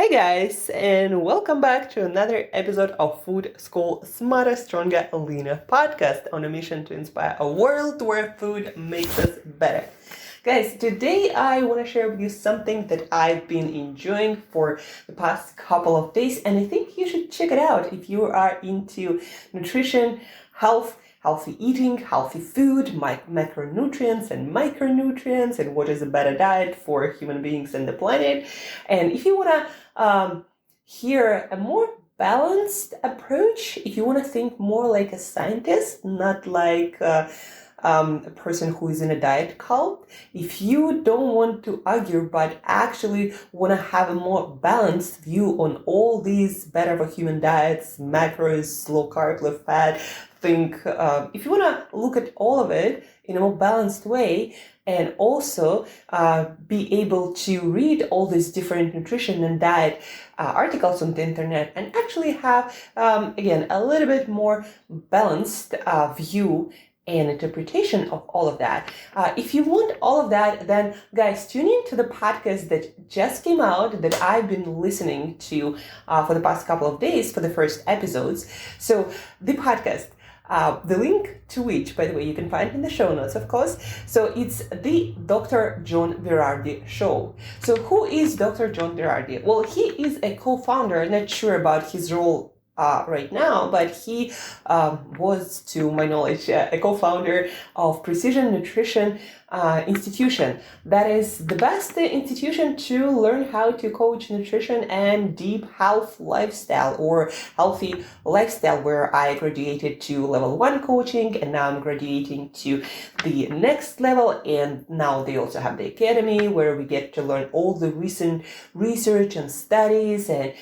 Hi guys, and welcome back to another episode of Food School Smarter, Stronger, Leaner podcast on a mission to inspire a world where food makes us better. Guys, today I want to share with you something that I've been enjoying for the past couple of days, and I think you should check it out if you are into nutrition, health, healthy eating, healthy food, macronutrients and micronutrients, and what is a better diet for human beings and the planet. And if you want to hear a more balanced approach, if you want to think more like a scientist, not like a person who is in a diet cult, if you don't want to argue but actually want to have a more balanced view on all these better for human diets, macros, low carb, low fat, if you want to look at all of it in a more balanced way, and also be able to read all these different nutrition and diet articles on the internet and actually have, again, a little bit more balanced view and interpretation of all of that. If you want all of that, then guys, tune in to the podcast that just came out that I've been listening to for the past couple of days for the first episodes. So the podcast, the link to which, by the way, you can find in the show notes, of course. So it's the Dr. John Berardi show. So who is Dr. John Berardi? Well, he is a co-founder, not sure about his role right now, but he was, to my knowledge, a co-founder of Precision Nutrition Institution. That is the best institution to learn how to coach nutrition and deep health lifestyle or healthy lifestyle, where I graduated to level 1 coaching, and now I'm graduating to the next level. And now they also have the academy where we get to learn all the recent research and studies and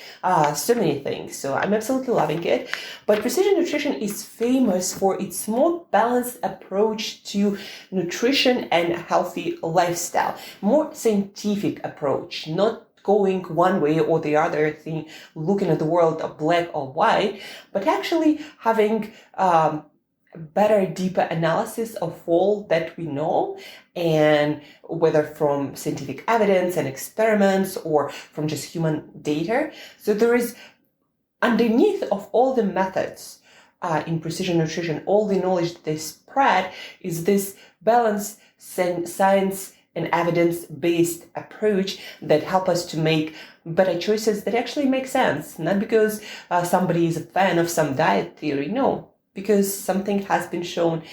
so many things. So I'm absolutely loving it. But Precision Nutrition is famous for its more balanced approach to nutrition and healthy lifestyle, more scientific approach, not going one way or the other thing, looking at the world black or white, but actually having better, deeper analysis of all that we know, and whether from scientific evidence and experiments or from just human data. So there is, underneath of all the methods in precision nutrition, all the knowledge that they spread is this balanced science and evidence-based approach that help us to make better choices that actually make sense. Not because somebody is a fan of some diet theory, no, because something has been shown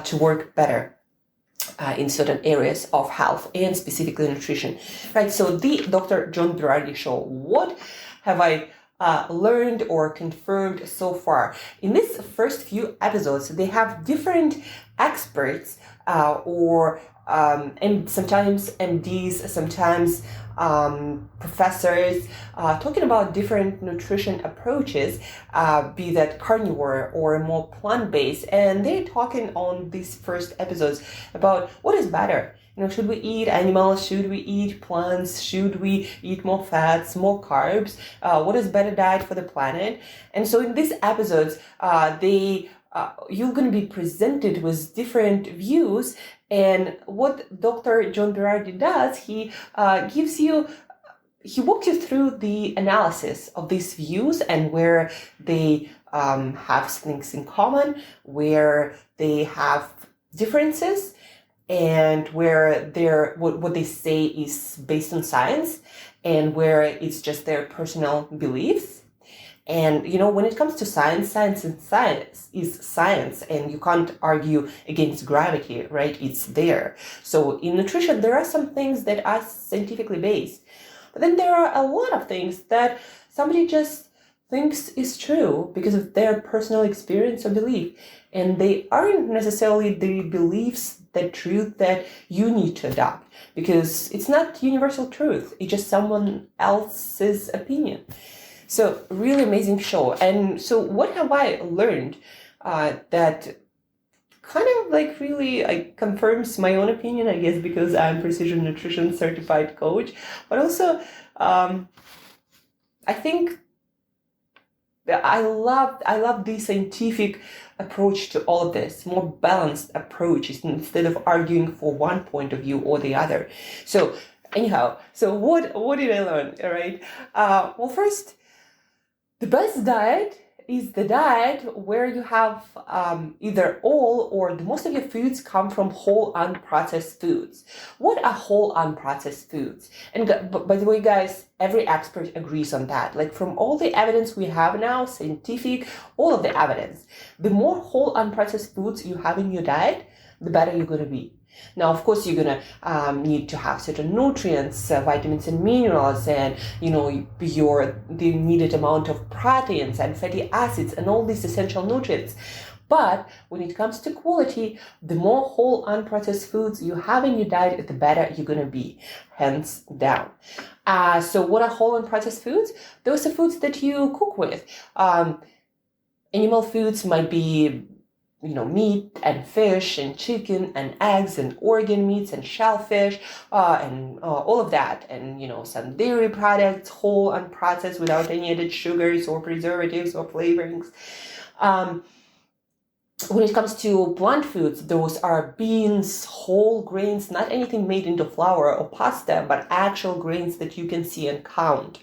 to work better in certain areas of health and specifically nutrition. Right, so the Dr. John Berardi show. What have I learned or confirmed so far? In these first few episodes, they have different experts and sometimes MDs, sometimes professors, talking about different nutrition approaches, be that carnivore or more plant-based, and they're talking on these first episodes about what is better. Should we eat animals? Should we eat plants? Should we eat more fats, more carbs? What is better diet for the planet? And so in these episodes, you're going to be presented with different views. And what Dr. John Berardi does, he walks you through the analysis of these views and where they have things in common, where they have differences, and where what they say is based on science, and where it's just their personal beliefs. And, when it comes to science is science, and you can't argue against gravity, right? It's there. So in nutrition, there are some things that are scientifically based, but then there are a lot of things that somebody just thinks is true because of their personal experience or belief. And they aren't necessarily the beliefs, the truth that you need to adopt, because it's not universal truth. It's just someone else's opinion. So really amazing show. And so what have I learned that kind of like really confirms my own opinion, I guess, because I'm Precision Nutrition certified coach, but also I think that I love the scientific approach to all of this, more balanced approach instead of arguing for one point of view or the other. So Anyhow, so what did I learn? All right. Well, first, the best diet is the diet where you have either all or the most of your foods come from whole unprocessed foods. What are whole unprocessed foods? And by the way, guys, every expert agrees on that. Like from all the evidence we have now, scientific, all of the evidence, the more whole unprocessed foods you have in your diet, the better you're going to be. Now, of course, you're gonna need to have certain nutrients, vitamins and minerals, and the needed amount of proteins and fatty acids and all these essential nutrients. But when it comes to quality, the more whole unprocessed foods you have in your diet, the better you're gonna be, hands down. So what are whole unprocessed foods? Those are foods that you cook with. Animal foods might be meat and fish and chicken and eggs and organ meats and shellfish and all of that. And, some dairy products, whole, unprocessed, without any added sugars or preservatives or flavorings. When it comes to plant foods, those are beans, whole grains, not anything made into flour or pasta, but actual grains that you can see and count.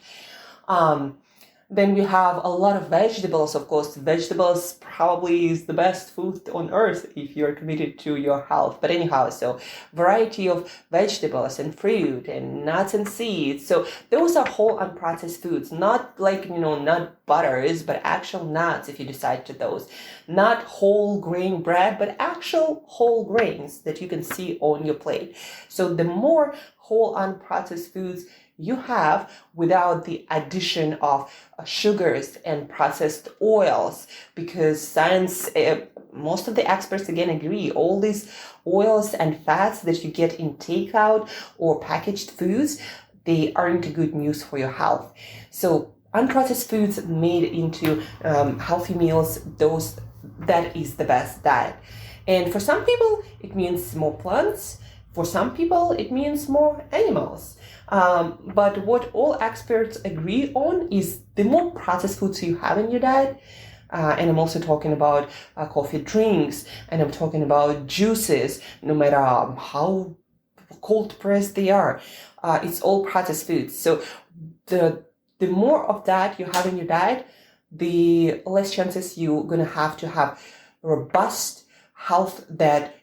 Then we have a lot of vegetables, of course. Vegetables probably is the best food on earth if you're committed to your health. But anyhow, so variety of vegetables and fruit and nuts and seeds. So those are whole unprocessed foods, not like, nut butters, but actual nuts if you decide to those. Not whole grain bread, but actual whole grains that you can see on your plate. So the more whole unprocessed foods you have without the addition of sugars and processed oils, because science, most of the experts again agree, all these oils and fats that you get in takeout or packaged foods, they aren't good news for your health. So unprocessed foods made into healthy meals, that is the best diet. And for some people, it means more plants. For some people, it means more animals. But what all experts agree on is the more processed foods you have in your diet, and I'm also talking about coffee drinks, and I'm talking about juices, no matter how cold pressed they are, it's all processed foods. So the more of that you have in your diet, the less chances you're going to have robust health that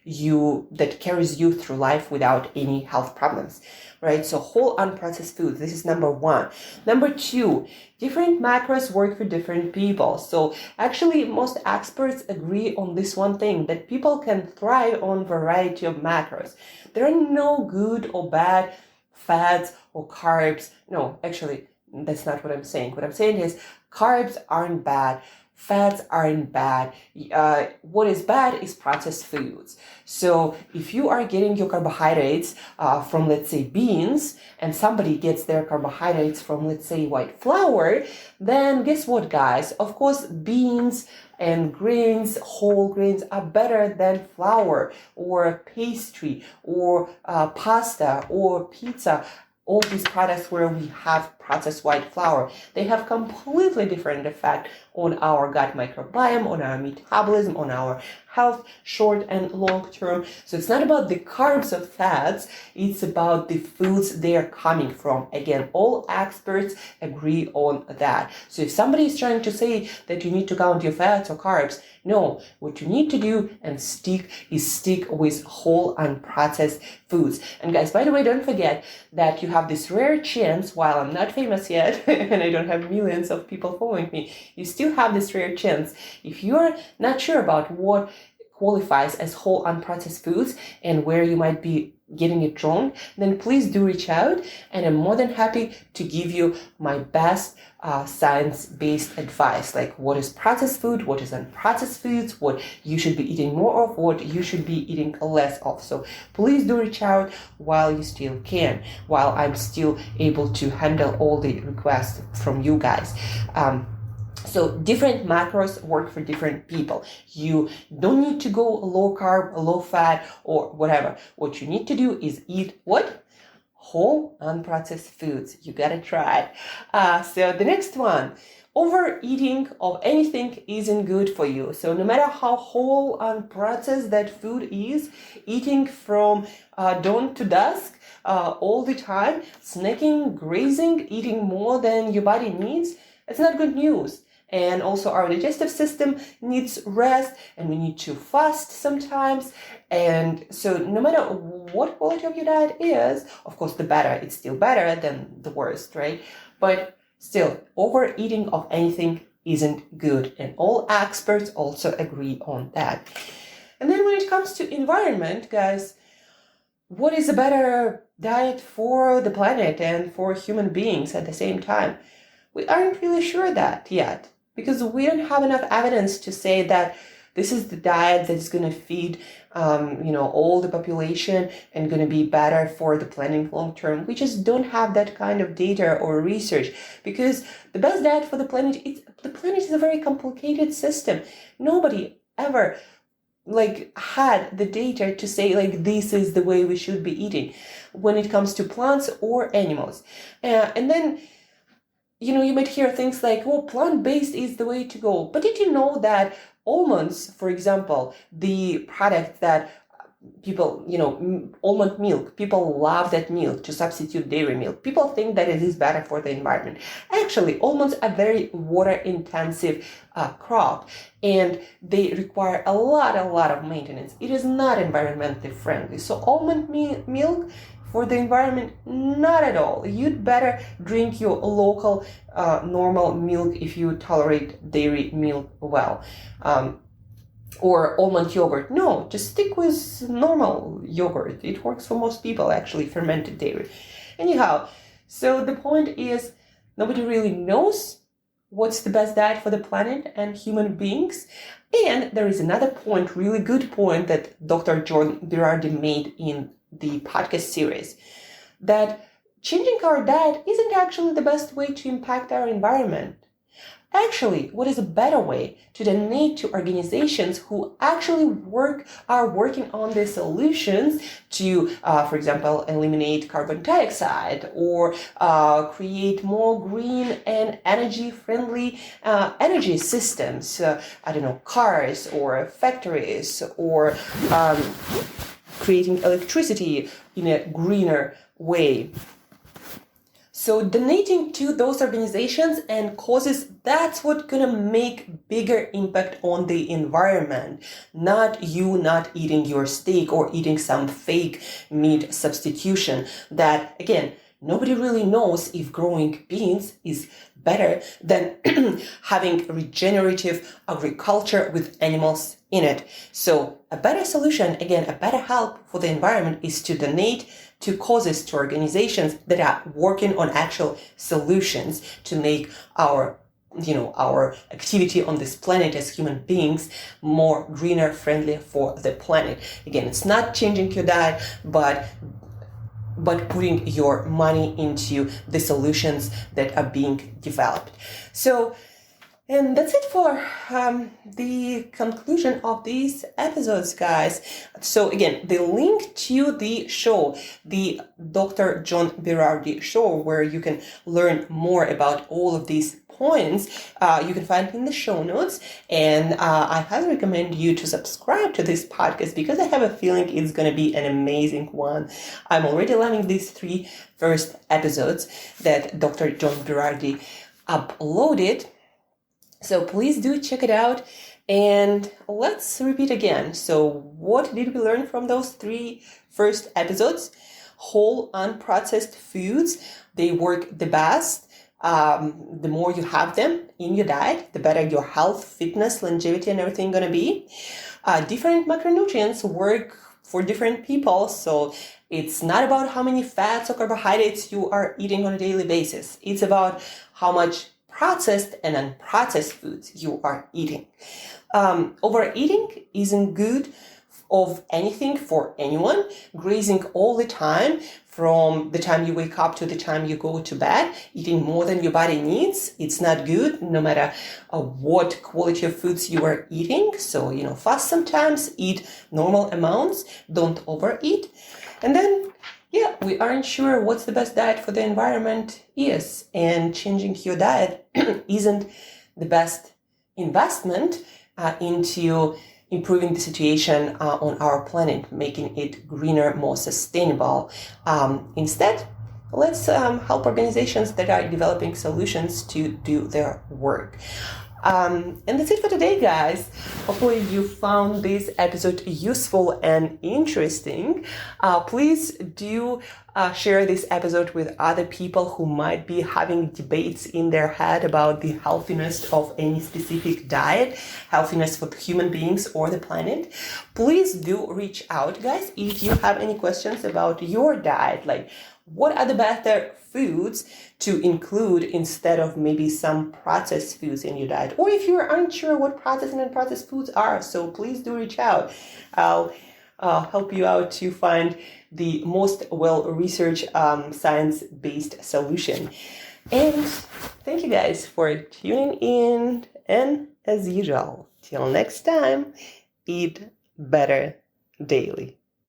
carries you through life without any health problems, right? So whole unprocessed foods, this is number one. Number two, different macros work for different people. So actually most experts agree on this one thing, that people can thrive on variety of macros. There are no good or bad fats or carbs. No, actually, that's not what I'm saying. What I'm saying is carbs aren't bad. Fats aren't bad. What is bad is processed foods. So if you are getting your carbohydrates from, let's say, beans, and somebody gets their carbohydrates from, let's say, white flour, then guess what, guys? Of course, beans and grains, whole grains, are better than flour or pastry or pasta or pizza. All these products where we have processed white flour, they have completely different effect on our gut microbiome, on our metabolism, on our health, short and long term. So it's not about the carbs or fats, it's about the foods they are coming from. Again, all experts agree on that. So if somebody is trying to say that you need to count your fats or carbs, no, what you need to do and stick with whole unprocessed foods. And guys, by the way, don't forget that you have this rare chance, while I'm not famous yet and I don't have millions of people following me, you still have this rare chance. If you're not sure about what qualifies as whole unprocessed foods and where you might be getting it wrong, then please do reach out, and I'm more than happy to give you my best science-based advice, like what is processed food, what is unprocessed foods, what you should be eating more of, what you should be eating less of. So please do reach out while you still can, while I'm still able to handle all the requests from you guys. So different macros work for different people. You don't need to go low carb, low fat, or whatever. What you need to do is eat what? whole unprocessed foods. You gotta try it. So the next one, overeating of anything isn't good for you. So no matter how whole unprocessed that food is, eating from dawn to dusk all the time, snacking, grazing, eating more than your body needs, it's not good news. And also our digestive system needs rest, and we need to fast sometimes. And so no matter what quality of your diet is, of course, the better, it's still better than the worst, right? But still, overeating of anything isn't good. And all experts also agree on that. And then when it comes to environment, guys, what is a better diet for the planet and for human beings at the same time? We aren't really sure that yet, because we don't have enough evidence to say that this is the diet that's going to feed, all the population and going to be better for the planet long term. We just don't have that kind of data or research, because the best diet for the planet is a very complicated system. Nobody ever had the data to say this is the way we should be eating when it comes to plants or animals. And then you might hear things like, oh, plant-based is the way to go. But did you know that almonds, for example, the product that people, almond milk, people love that milk to substitute dairy milk. People think that it is better for the environment. Actually, almonds are very water-intensive crop, and they require a lot of maintenance. It is not environmentally friendly. So almond milk, for the environment, not at all. You'd better drink your local normal milk if you tolerate dairy milk well. Or almond yogurt. No, just stick with normal yogurt. It works for most people, actually, fermented dairy. Anyhow, so the point is, nobody really knows what's the best diet for the planet and human beings. And there is another point, really good point, that Dr. John Berardi made in the podcast series, that changing our diet isn't actually the best way to impact our environment. Actually, what is a better way? To donate to organizations who actually are working on the solutions to, for example, eliminate carbon dioxide, or create more green and energy-friendly energy systems. Cars or factories, or creating electricity in a greener way. So donating to those organizations and causes, that's what's gonna make bigger impact on the environment. Not you not eating your steak or eating some fake meat substitution that, again, nobody really knows if growing beans is better than having regenerative agriculture with animals in it. So a better solution, again, a better help for the environment is to donate to causes, to organizations that are working on actual solutions to make our activity on this planet as human beings more greener, friendly for the planet. Again, it's not changing your diet, but putting your money into the solutions that are being developed. So, and that's it for the conclusion of these episodes, guys. So again, the link to the show, the Dr. John Berardi show, where you can learn more about all of these points, you can find in the show notes. And I highly recommend you to subscribe to this podcast, because I have a feeling it's going to be an amazing one. I'm already loving these 3 first episodes that Dr. John Berardi uploaded. So please do check it out, and let's repeat again. So what did we learn from those 3 first episodes? Whole unprocessed foods, they work the best. The more you have them in your diet, the better your health, fitness, longevity, and everything gonna be. Different macronutrients work for different people, so it's not about how many fats or carbohydrates you are eating on a daily basis. It's about how much processed and unprocessed foods you are eating. Overeating isn't good of anything for anyone. Grazing all the time, from the time you wake up to the time you go to bed, eating more than your body needs, it's not good, no matter what quality of foods you are eating. So, fast sometimes, eat normal amounts, don't overeat. And then, we aren't sure what's the best diet for the environment is, and changing your diet isn't the best investment into improving the situation on our planet, making it greener, more sustainable. Instead, let's help organizations that are developing solutions to do their work. And that's it for today, guys. Hopefully you found this episode useful and interesting. Please do share this episode with other people who might be having debates in their head about the healthiness of any specific diet, healthiness for human beings or the planet. Please do reach out, guys, if you have any questions about your diet, like what are the better foods to include instead of maybe some processed foods in your diet, or if you're unsure what processed and unprocessed foods are. So please do reach out. I'll help you out to find the most well-researched science-based solution. And thank you guys for tuning in, and as usual, till next time, eat better daily.